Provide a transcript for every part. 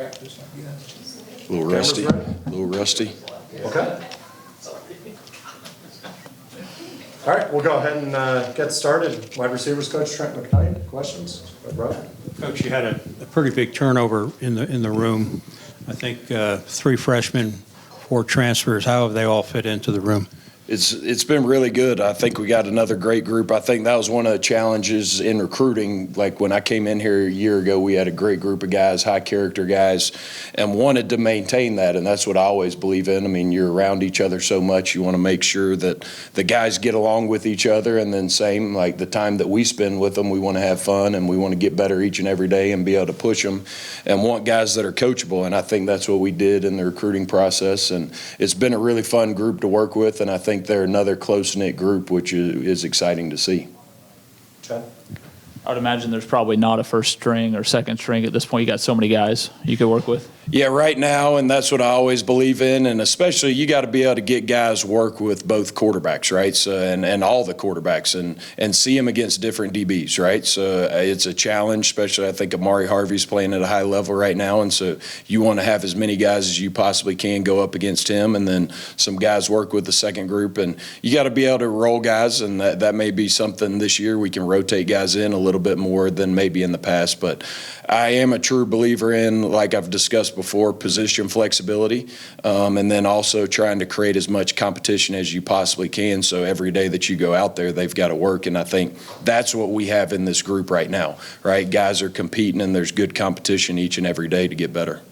practice, I guess. A little rusty. A little rusty. Okay. All right, we'll go ahead and get started. Wide receivers coach Trent McKnight. Questions? Bro? Coach, you had a pretty big turnover in the room. I think 3 freshmen, 4 transfers. How have they all fit into the room? It's been really good. I think we got another great group. I think that was one of the challenges in recruiting. Like when I came in here a year ago, we had a great group of guys, high character guys, and wanted to maintain that. And that's what I always believe in. I mean, you're around each other so much. You want to make sure that the guys get along with each other. And then same, like the time that we spend with them, we want to have fun and we want to get better each and every day and be able to push them and want guys that are coachable. And I think that's what we did in the recruiting process. And it's been a really fun group to work with. And I think they're another close-knit group, which is exciting to see. Chad? I would imagine there's probably not a first string or second string at this point. You got so many guys you could work with. Yeah, right now, and that's what I always believe in, and especially you got to be able to get guys work with both quarterbacks, right? So and all the quarterbacks and see them against different DBs, right? So it's a challenge, especially I think Amari Harvey's playing at a high level right now, and so you want to have as many guys as you possibly can go up against him, and then some guys work with the second group, and you got to be able to roll guys, and that may be something this year we can rotate guys in a little bit more than maybe in the past, but I am a true believer in, like I've discussed before, position flexibility, and then also trying to create as much competition as you possibly can. So every day that you go out there, they've got to work, and I think that's what we have in this group right now, right? Guys are competing, and there's good competition each and every day to get better.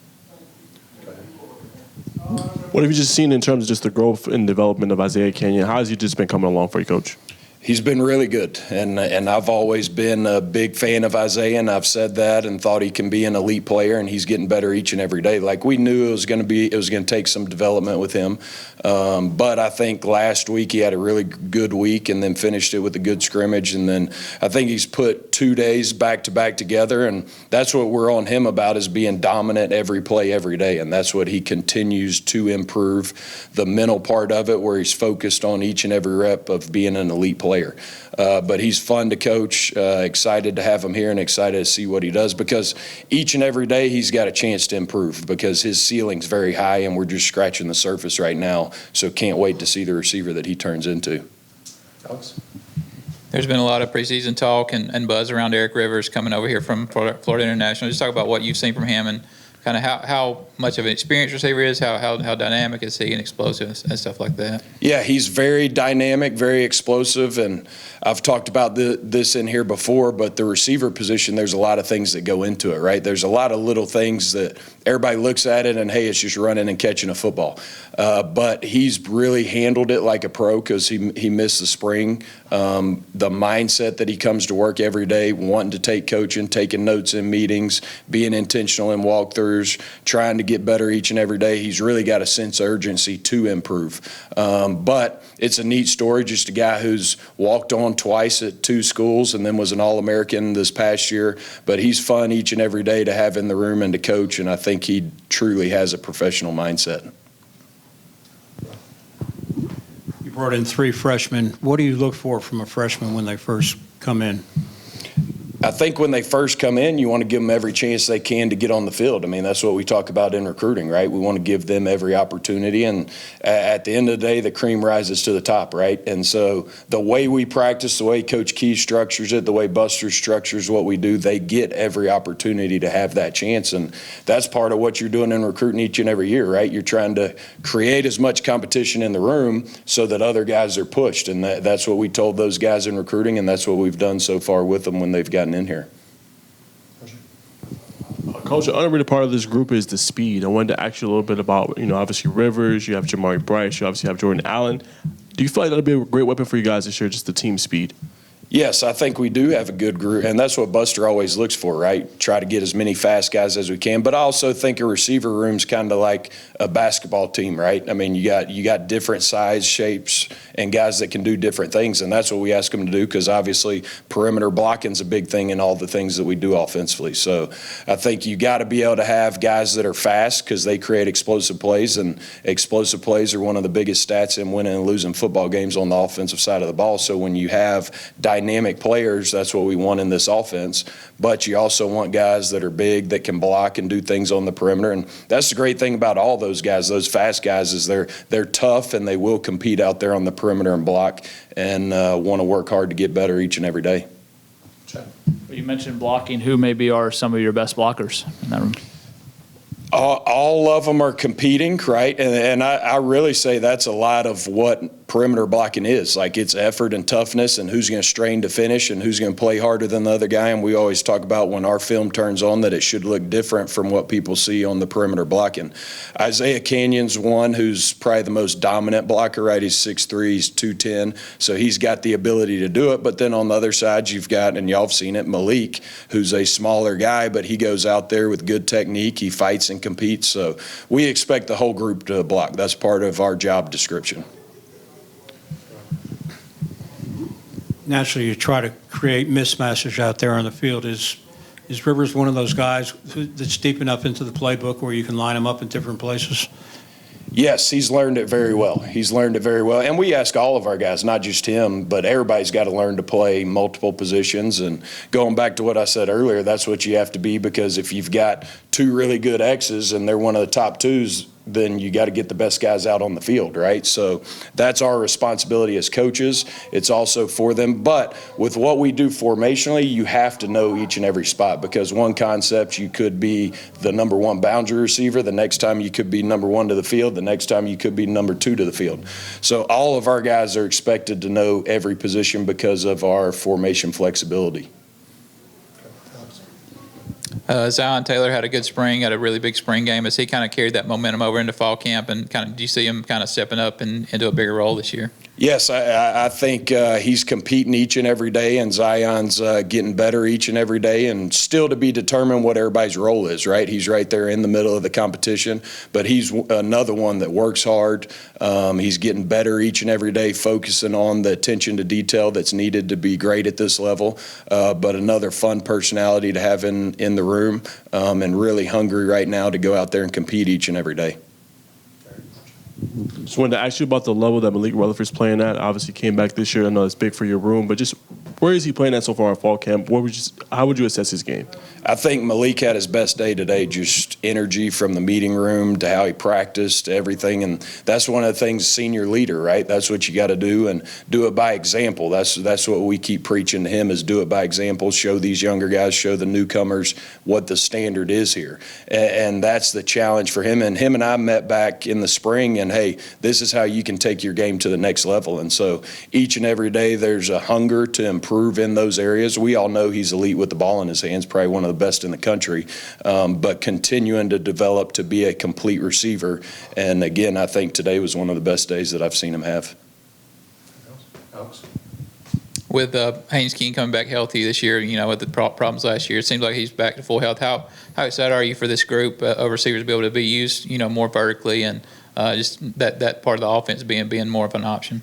What have you just seen in terms of just the growth and development of Isaiah Kenyon? How has he just been coming along for you, Coach? He's been really good, and I've always been a big fan of Isaiah, and I've said that and thought he can be an elite player, and he's getting better each and every day. Like we knew it was going to take some development with him, but I think last week he had a really good week and then finished it with a good scrimmage, and then I think he's put 2 days back to back together, and that's what we're on him about, is being dominant every play every day, and that's what he continues to improve, the mental part of it, where he's focused on each and every rep of being an elite player. But he's fun to coach, excited to have him here and excited to see what he does, because each and every day he's got a chance to improve, because his ceiling's very high and we're just scratching the surface right now. So can't wait to see the receiver that he turns into. Alex? There's been a lot of preseason talk and buzz around Eric Rivers coming over here from Florida International. Just talk about what you've seen from him and kind of how much of an experienced receiver is, how dynamic is he and explosive and stuff like that. Yeah, he's very dynamic, very explosive, and I've talked about this in here before, but the receiver position, there's a lot of things that go into it, right? There's a lot of little things that everybody looks at it and, hey, it's just running and catching a football. But he's really handled it like a pro, because he missed the spring. The mindset that he comes to work every day, wanting to take coaching, taking notes in meetings, being intentional in walkthroughs, trying to get better each and every day. He's really got a sense of urgency to improve. But it's a neat story, just a guy who's walked on twice at 2 schools and then was an All-American this past year. But he's fun each and every day to have in the room and to coach, and I think he truly has a professional mindset. You brought in 3 freshmen. What do you look for from a freshman when they first come in? I think when they first come in, you want to give them every chance they can to get on the field. I mean, that's what we talk about in recruiting, right? We want to give them every opportunity, and at the end of the day, the cream rises to the top, right? And so the way we practice, the way Coach Key structures it, the way Buster structures what we do, they get every opportunity to have that chance, and that's part of what you're doing in recruiting each and every year, right? You're trying to create as much competition in the room so that other guys are pushed, and that's what we told those guys in recruiting, and that's what we've done so far with them when they've gotten in here. Coach, the underrated part of this group is the speed. I wanted to ask you a little bit about, obviously Rivers, you have Jamari Bryce, you obviously have Jordan Allen. Do you feel like that'll be a great weapon for you guys this year, just the team speed? Yes, I think we do have a good group, and that's what Buster always looks for, right? Try to get as many fast guys as we can, but I also think a receiver room's kind of like a basketball team, right? I mean, you got different size, shapes, and guys that can do different things, and that's what we ask them to do, because obviously perimeter blocking's a big thing in all the things that we do offensively. So I think you got to be able to have guys that are fast, because they create explosive plays, and explosive plays are one of the biggest stats in winning and losing football games on the offensive side of the ball. So when you have dynamic dynamic players. That's what we want in this offense. But you also want guys that are big, that can block and do things on the perimeter. And that's the great thing about all those guys, those fast guys, is they're tough and they will compete out there on the perimeter and block and want to work hard to get better each and every day. You mentioned blocking. Who maybe are some of your best blockers in that room? All of them are competing, right? And I really say that's a lot of what perimeter blocking is. Like, it's effort and toughness and who's going to strain to finish and who's going to play harder than the other guy. And we always talk about when our film turns on that it should look different from what people see on the perimeter blocking. Isaiah Canyon's one who's probably the most dominant blocker, right? He's 6'3", he's 210, so he's got the ability to do it. But then on the other side, you've got, and y'all have seen it, Malik, who's a smaller guy, but he goes out there with good technique. He fights and competes. So we expect the whole group to block. That's part of our job description. Naturally, you try to create mismatches out there on the field. Is Rivers one of those guys that's deep enough into the playbook where you can line him up in different places? Yes, he's learned it very well. He's learned it very well. And we ask all of our guys, not just him, but everybody's got to learn to play multiple positions. And going back to what I said earlier, that's what you have to be, because if you've got two really good X's and they're one of the top twos, then you got to get the best guys out on the field, right? So that's our responsibility as coaches. It's also for them. But with what we do formationally, you have to know each and every spot, because one concept, you could be the number one boundary receiver. The next time you could be number one to the field. The next time you could be number two to the field. So all of our guys are expected to know every position because of our formation flexibility. Zion Taylor had a good spring, had a really big spring game. Has he kind of carried that momentum over into fall camp, and kind of do you see him kind of stepping up into a bigger role this year? Yes, I think he's competing each and every day, and Zion's getting better each and every day, and still to be determined what everybody's role is, right? He's right there in the middle of the competition, but he's another one that works hard. He's getting better each and every day, focusing on the attention to detail that's needed to be great at this level, but another fun personality to have in the room, and really hungry right now to go out there and compete each and every day. Just wanted to ask you about the level that Malik Rutherford's playing at. Obviously came back this year. I know it's big for your room, but just where is he playing at so far in fall camp? How would you assess his game? I think Malik had his best day today, just energy from the meeting room to how he practiced, everything. And that's one of the things, senior leader, right? That's what you got to do, and do it by example. That's what we keep preaching to him, is do it by example. Show these younger guys, show the newcomers what the standard is here. And that's the challenge for him. And him and I met back in the spring, and hey, this is how you can take your game to the next level. And so each and every day there's a hunger to improve in those areas. We all know he's elite with the ball in his hands, probably one of the best in the country, but continuing to develop to be a complete receiver. And again, I think today was one of the best days that I've seen him have. Alex? With Haynes King coming back healthy this year, with the problems last year, it seems like he's back to full health. How excited are you for this group of receivers to be able to be used, more vertically, and just that part of the offense being more of an option?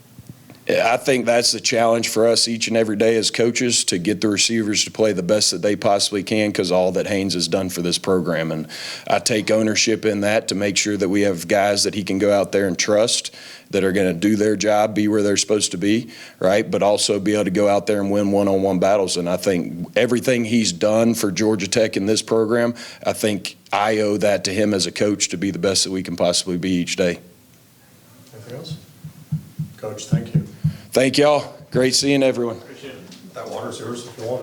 I think that's the challenge for us each and every day as coaches, to get the receivers to play the best that they possibly can, because all that Haynes has done for this program. And I take ownership in that, to make sure that we have guys that he can go out there and trust, that are going to do their job, be where they're supposed to be, right? But also be able to go out there and win one-on-one battles. And I think everything he's done for Georgia Tech in this program, I think I owe that to him as a coach, to be the best that we can possibly be each day. Anything else? Coach, thank you. Thank y'all. Great seeing everyone. That water's yours if you want.